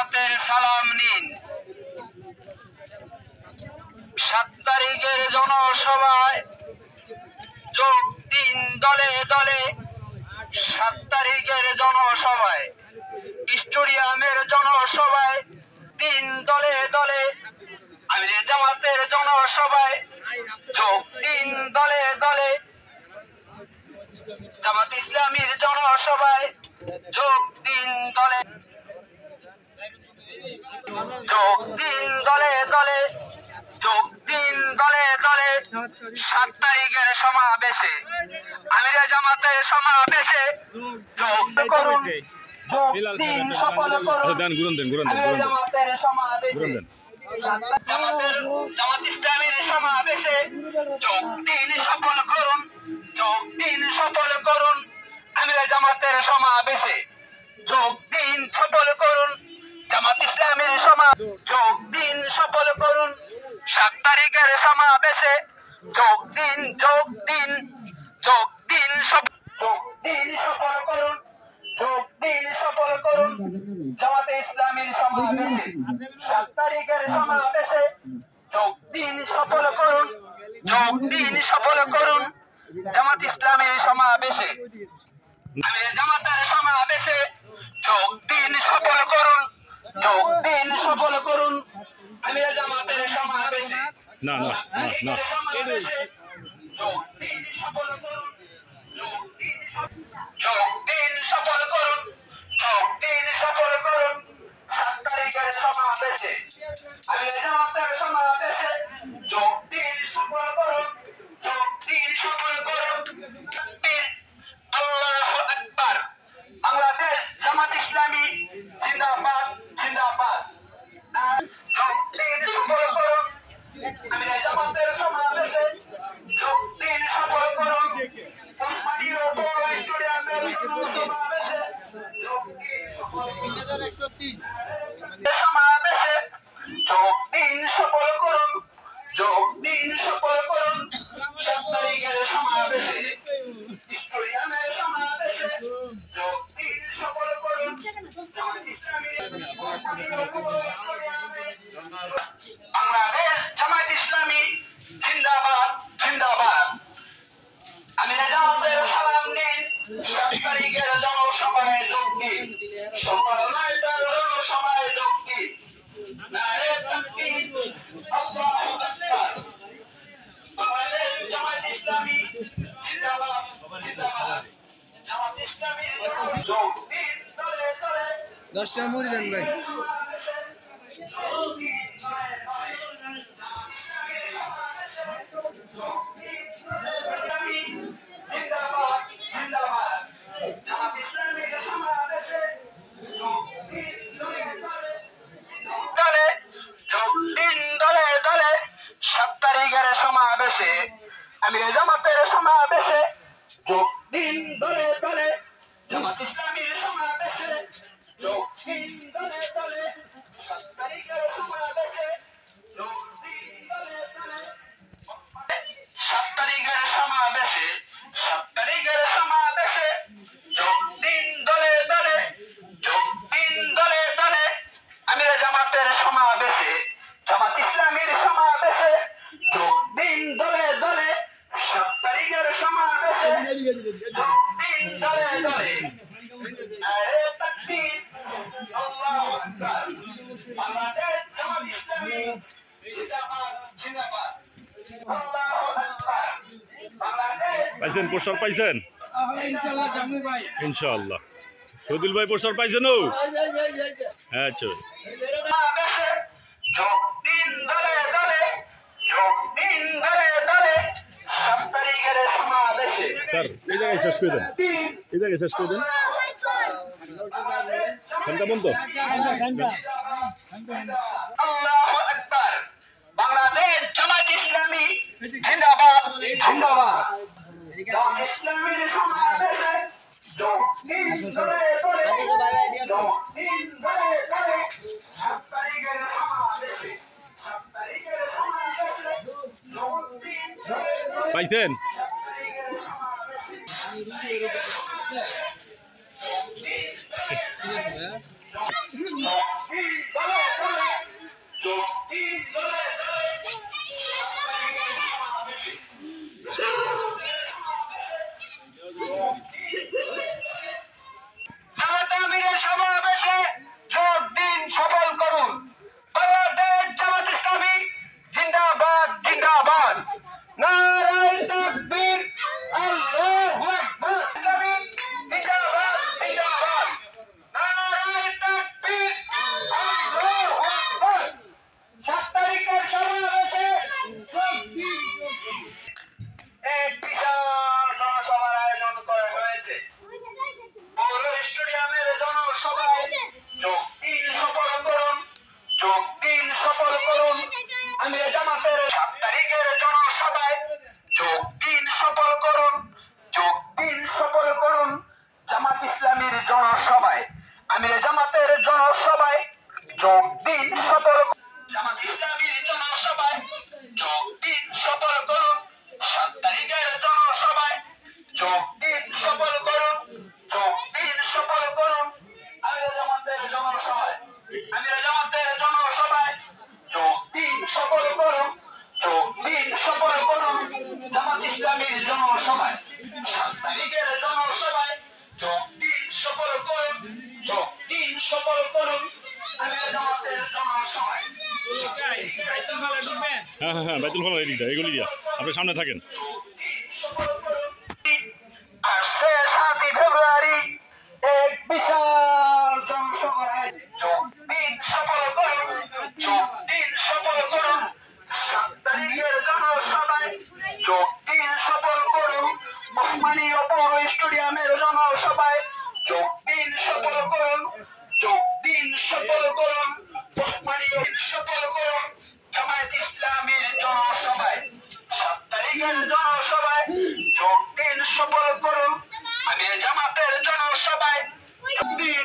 জামাতের সালাম নিন। 7 তারিখের জনসভায় যোগ দিন দলে দলে। 7 তারিখের জনসভায় স্টেডিয়ামের জনসভায় 3 দলে দলে। আমিরে জামাতের জনসভায় যোগ দিন দলে দলে। জামাত ইসলামীর জনসভায় যোগ দিন দলে যোগ দিন দলে দলে যোগ দিন দলে দলে। 7 তারিখের সমাবেশে আমিরে জামাতের সমাবেশে যোগ করুন, যোগ দিন সফল করুন। আমিরে জামাতের সমাবেশে জামাত ইসলামীর সমাবেশে যোগ দিন সফল করুন, যোগ দিন সফল করুন। আমিরে জামাতের সমাবেশে যোগ দিন সফল করুন। জামাত ইসলামীর যোগ দিন সফল করুন। 7 তারিখের সমাবেশে যোগ দিন যোগ দিন যোগ দিন যোগ দিন সফল করুন, যোগ দিন সফল করুন। জামাত ইসলামীর সমাবেশে 7 তারিখের সমাবেশে যোগ দিন সফল করুন, যোগ দিন সফল করুন। জামাত ইসলামীর সমাবেশে আমিরে জামাতের সমাবেশে যোগ দিন সফল করুন, যোগ দিন সফল করুন। আমিরে জামাতের সমাবেশে না না না যোগ দিন সফল করুন, যোগ দিন সফল করুন, যোগ দিন সফল করুন। 7 তারিখের সমাবেশে আমিরে জামাতের সমাবেশে যোগ দিন সফল করুন, যোগ দিন সফল করুন। আল্লাহু আকবার। বাংলাদেশ জামাত ইসলামী জিন্দাবাদ জিন্দাবাদ। যোগ দিন সফল করুন। আমিরে জামাতের সমাবেশে যোগ দিন সফল করুন। উসমানীয় পৌর স্টেডিয়ামের সমাবেশে যোগ দিন সফল করুন। সমাবেশে যোগ দিন সফল করুন, যোগ দিন সফল করুন। 7 তারিখের সমাবেশে স্টেডিয়ামের সমাবেশে যোগ দিন সফল করুন। বাংলাদেশ জামাত ইসলামী জিন্দাবাদ জিন্দাবাদ। আমিরে জামাতের সালাম নিন। 7 তারিখের জনসভায় যোগ দিন, সকাল 9টার জনসভায় যোগ দিন। নারে তাকবীর, আল্লাহু আকবার। বাংলাদেশ জামাত ইসলামী জিন্দাবাদ জিন্দাবাদ। জামাত ইসলামী যোগ দিন দলে দলে। 10টা মুড়ি দেন ভাই। সমাবেশে আমিরে জামাতের সমাবেশে যোগ দিন দলে দলে। জামাত ইসলামীর সমাবেশে যোগ দিন দলে দলে। 7 তারিখের সমাবেশে যোগ দিন দলে দলে। 7 তারিখের সমাবেশে 7 তারিখের সমাবেশে যোগ দিন দলে দলে, যোগ দিন দলে দলে। আমিরে জামাতের সমাবেশে জামাত ইসলামীর সমাবেশে যোগ দিন দলে দলে। 7 তারিখের সমাবেশে যোগ দিন দলে দলে। নারে তাকবীর, আল্লাহু আকবার। বাংলাদেশ জামাত ইসলামী জিন্দাবাদ জিন্দাবাদ। আল্লাহু আকবার। বাংলাদেশ পাইছেন, পোস্টার পাইছেন? ইনশাআল্লাহ জামু ভাই। ইনশাআল্লাহ। সদিল ভাই পোস্টার পাইছেন? ও হ্যাঁ চল। সমাবেশে যোগ দিন দলে দলে, যোগ দিন দলে দলে। 7 তারিখের সমাবেশে স্যার এই জায়গায় শেষ করে দেন, এই জায়গায় শেষ করে দেন। ঘন্টা বন্ধ। আল্লাহু আকবার। বাংলাদেশ জামাত ইসলামী জিন্দাবাদ জিন্দাবাদ। জামাত ইসলামীর সমাবেশে যোগ দিন দলে দলে, যোগ দিন দলে দলে। 7 তারিখের সমাবেশে 7 তারিখের সমাবেশে যোগ দিন দলে দলে। পাইছেন? 7 তারিখের সমাবেশে যোগ দিন সফল জামাত ইসলামীর জনসভায় যোগ দিন সফল করুন 7 তারিখের জনসভায় যোগ দিন সফল করুন যোগ দিন সফল করুন আমিরা জামাতের জনসভায় যোগ দিন সফল করুন যোগ দিন সফল করুন জামাত ইসলামীর জনসভায় 7 তারিখের জনসভায় যোগ দিন সফল করুন যোগ দিন সফল করুন আমিরা জামাতের জনসভায় হ্যাঁ হ্যাঁ হ্যাঁ বাইতুল ফল এদিকটা এগুলি দিয়া আপনি সামনে থাকেন। আসছে 7 ফেব্রুয়ারি এক বিশাল জনসভায় যোগ দিন সফল করুন যোগ দিন সফল করুন 7 তারিখের জনসভায় যোগ দিন সফল করুন ওসমানীয় পৌর স্টেডিয়ামের জনসভায় যোগ দিন সফল করুন যোগ দিন সফল করুন ওসমানীয় সফল করুন জামায়াত ইসলামীর জনসভায় 7 তারিখের জনসভায় যোগ দিন সফল করুন আমি জামাতের জনসভায় যোগ দিন